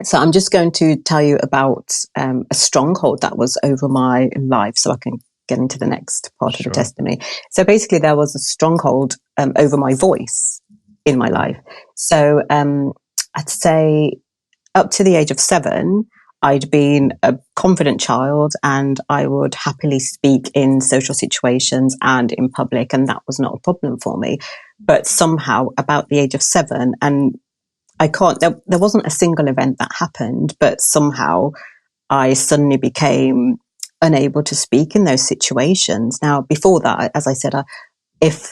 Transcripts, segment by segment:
So I'm just going to tell you about a stronghold that was over my life so I can get into the next part of the testimony. So basically there was a stronghold over my voice in my life. So I'd say up to the age of 7, I'd been a confident child and I would happily speak in social situations and in public, and that was not a problem for me. But somehow about the age of 7, and there wasn't a single event that happened, but somehow I suddenly became unable to speak in those situations. Now, before that, as I said, if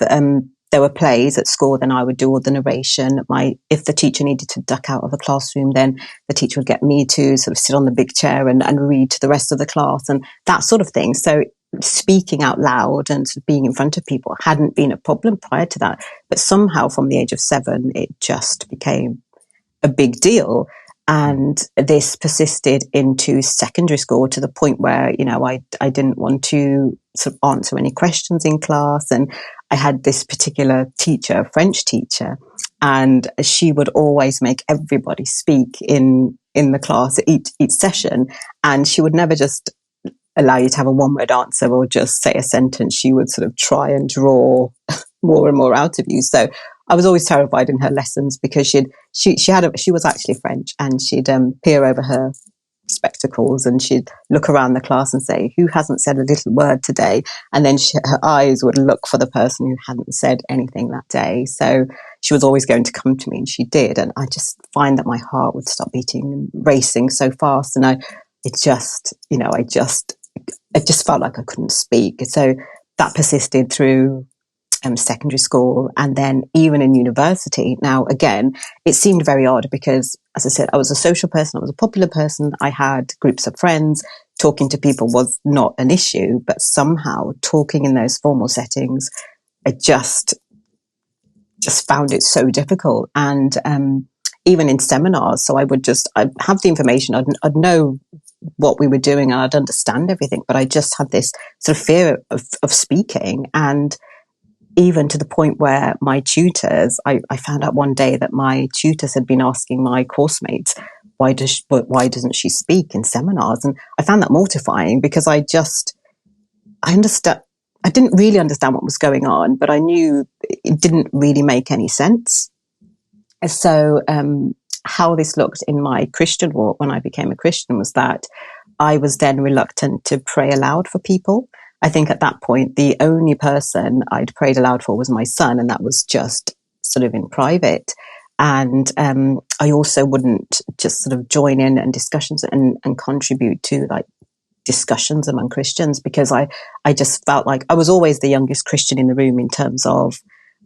there were plays at school, then I would do all the narration. If the teacher needed to duck out of the classroom, then the teacher would get me to sort of sit on the big chair and read to the rest of the class and that sort of thing. So speaking out loud and sort of being in front of people hadn't been a problem prior to that. But somehow from the age of 7, it just became a big deal. And this persisted into secondary school to the point where, I didn't want to sort of answer any questions in class. And I had this particular teacher, a French teacher, and she would always make everybody speak in the class at each session. And she would never just allow you to have a one-word answer or just say a sentence. She would sort of try and draw more and more out of you. So I was always terrified in her lessons because she was actually French, and she'd peer over her spectacles and she'd look around the class and say, who hasn't said a little word today? And then her eyes would look for the person who hadn't said anything that day. So she was always going to come to me, and she did. And I just find that my heart would stop beating and racing so fast. And I just felt like I couldn't speak. So that persisted through secondary school, and then even in university. Now, again, it seemed very odd because, as I said, I was a social person, I was a popular person, I had groups of friends, talking to people was not an issue, but somehow talking in those formal settings, I just found it so difficult. And even in seminars, so I'd have the information, I'd know what we were doing and I'd understand everything, but I just had this sort of fear of speaking. And even to the point where my tutors, I found out one day that my tutors had been asking my course mates, why doesn't she speak in seminars? And I found that mortifying because I didn't really understand what was going on, but I knew it didn't really make any sense. So how this looked in my Christian walk when I became a Christian was that I was then reluctant to pray aloud for people. I think at that point, the only person I'd prayed aloud for was my son, and that was just sort of in private. And I also wouldn't just sort of join in and discussions and contribute to like discussions among Christians, because I just felt like I was always the youngest Christian in the room in terms of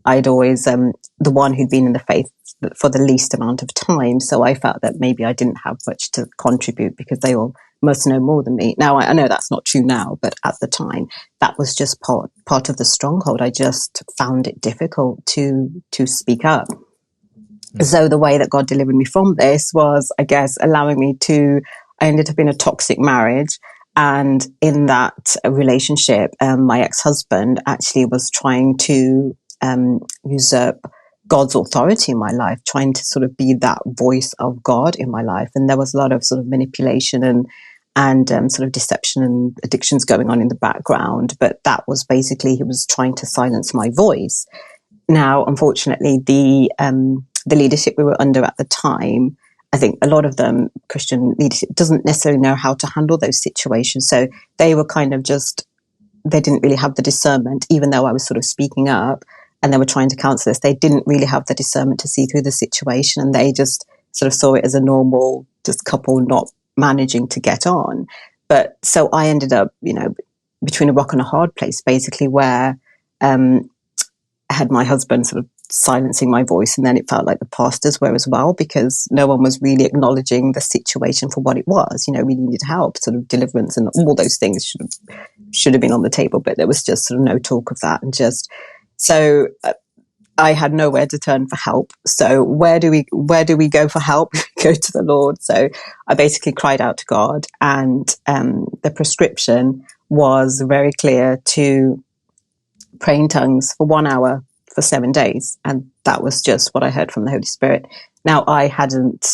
I'd always the one who'd been in the faith for the least amount of time. So I felt that maybe I didn't have much to contribute because they all must know more than me. Now, I know that's not true now, but at the time, that was just part of the stronghold. I just found it difficult to speak up. Mm. So the way that God delivered me from this was, I guess, allowing me I ended up in a toxic marriage. And in that relationship, my ex-husband actually was trying to usurp God's authority in my life, trying to sort of be that voice of God in my life. And there was a lot of sort of manipulation and sort of deception and addictions going on in the background. But that was basically, he was trying to silence my voice. Now, unfortunately, the leadership we were under at the time, I think a lot of them, Christian leadership, doesn't necessarily know how to handle those situations. So they were kind of they didn't really have the discernment, even though I was sort of speaking up and they were trying to counsel us. They didn't really have the discernment to see through the situation, and they just sort of saw it as a normal just couple not managing to get on. But so I ended up, between a rock and a hard place, basically, where I had my husband sort of silencing my voice, and then it felt like the pastors were as well, because no one was really acknowledging the situation for what it was. We needed help, sort of deliverance and all those things should have been on the table, but there was just sort of no talk of that. And so I had nowhere to turn for help. So where do we go for help? Go to the Lord. So I basically cried out to God, and the prescription was very clear to pray in tongues for 1 hour for 7 days. And that was just what I heard from the Holy Spirit. Now, I hadn't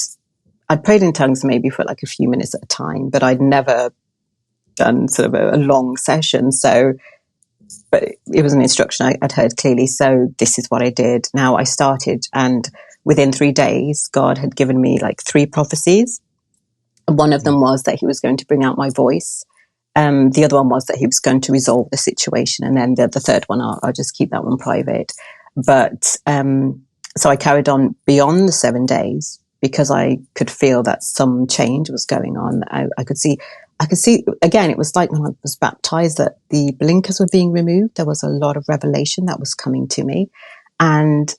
I'd prayed in tongues maybe for like a few minutes at a time, but I'd never done sort of a long session. So, but it was an instruction I'd heard clearly. So this is what I did. Now I started, and within 3 days, God had given me like 3 prophecies. And one of them was that he was going to bring out my voice. The other one was that he was going to resolve the situation. And then the third one, I'll just keep that one private. But so I carried on beyond the 7 days because I could feel that some change was going on. I could see, again, it was like when I was baptized that the blinkers were being removed. There was a lot of revelation that was coming to me. And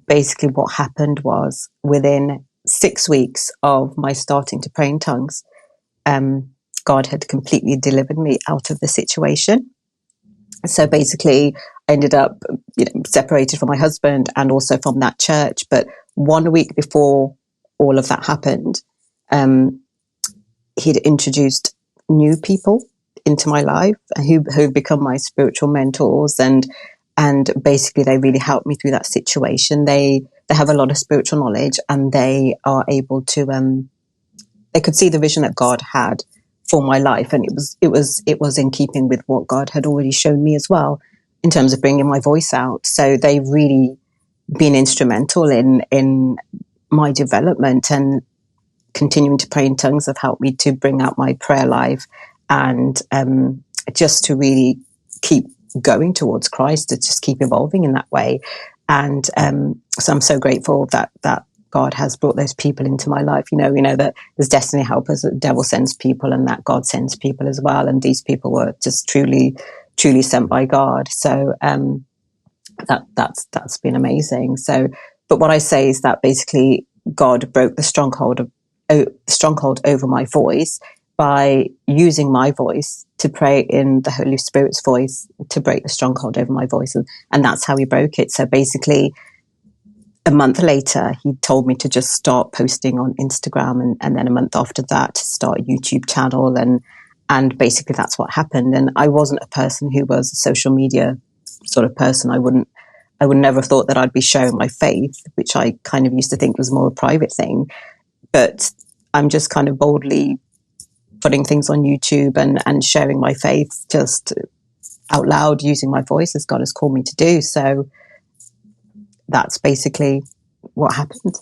basically what happened was within 6 weeks of my starting to pray in tongues, God had completely delivered me out of the situation. So basically, I ended up, separated from my husband and also from that church. But 1 week before all of that happened, he'd introduced new people into my life who've become my spiritual mentors, and basically they really helped me through that situation. They have a lot of spiritual knowledge, and they are able to they could see the vision that God had for my life, and it was in keeping with what God had already shown me as well in terms of bringing my voice out. So they've really been instrumental in my development, and continuing to pray in tongues have helped me to bring out my prayer life, and just to really keep going towards Christ, to just keep evolving in that way. And so I'm so grateful that God has brought those people into my life. We know that there's destiny helpers, that the devil sends people, and that God sends people as well. And these people were just truly sent by God. So that's been amazing. So, but what I say is that basically God broke the stronghold over my voice by using my voice to pray in the Holy Spirit's voice to break the stronghold over my voice, and that's how he broke it. So basically, a month later, he told me to just start posting on Instagram, and then a month after that, to start a YouTube channel, and basically that's what happened. And I wasn't a person who was a social media sort of person. I would never have thought that I'd be sharing my faith, which I kind of used to think was more a private thing. But I'm just kind of boldly putting things on YouTube and sharing my faith just out loud, using my voice as God has called me to do. So that's basically what happened.